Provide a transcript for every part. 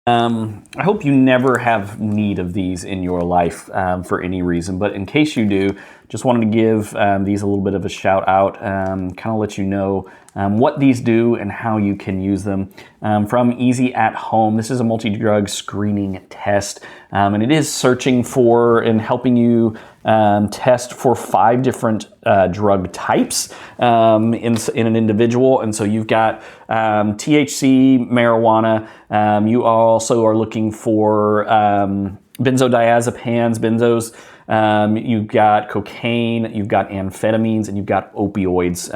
I hope you never have need of these in your life for any reason, but in case you do, just wanted to give these a little bit of a shout out, kind of let you know what these do and how you can use them. From Easy at Home, this is a multi-drug screening test, and it is searching for and helping you test for 5 different drug types in an individual. And so you've got THC, marijuana. You also are looking for benzodiazepines, benzos. You've got cocaine, you've got amphetamines, and you've got opioids,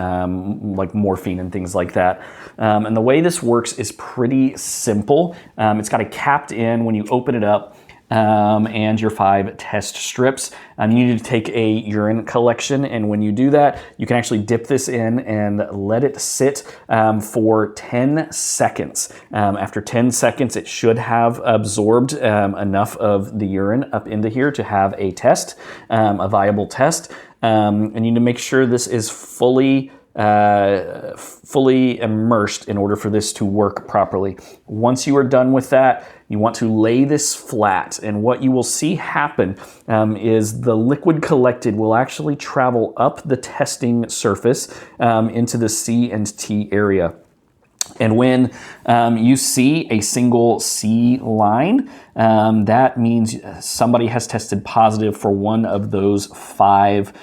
like morphine and things like that. And the way this works is pretty simple. It's got a capped in when you open it up. And your 5 test strips. You need to take a urine collection, and when you do that, you can actually dip this in and let it sit for 10 seconds. After 10 seconds, it should have absorbed enough of the urine up into here to have a test, a viable test. And you need to make sure this is fully immersed in order for this to work properly. Once you are done with that, you want to lay this flat, and what you will see happen is the liquid collected will actually travel up the testing surface into the C and T area. And when you see a single C line, that means somebody has tested positive for one of those 5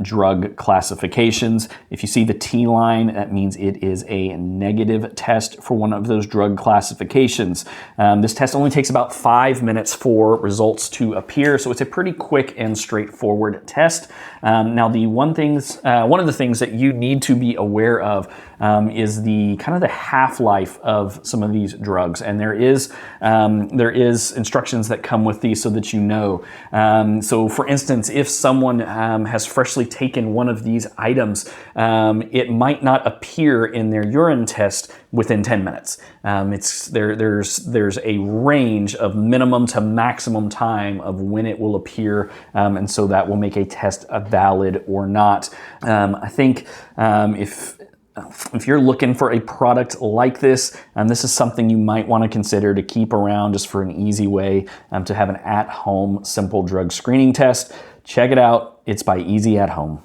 drug classifications. If you see the T line, that means it is a negative test for one of those drug classifications. This test only takes about 5 minutes for results to appear, so it's a pretty quick and straightforward test. Now, one of the things that you need to be aware of is the kind of the half-life of some of these drugs, and there is instructions that come with these so that you know. So, for instance, if someone has freshly taken one of these items, it might not appear in their urine test within 10 minutes. There's a range of minimum to maximum time of when it will appear, and so that will make a test valid or not. I think if you're looking for a product like this, this is something you might want to consider to keep around just for an easy way to have an at-home simple drug screening test. Check it out. It's by Easy at Home.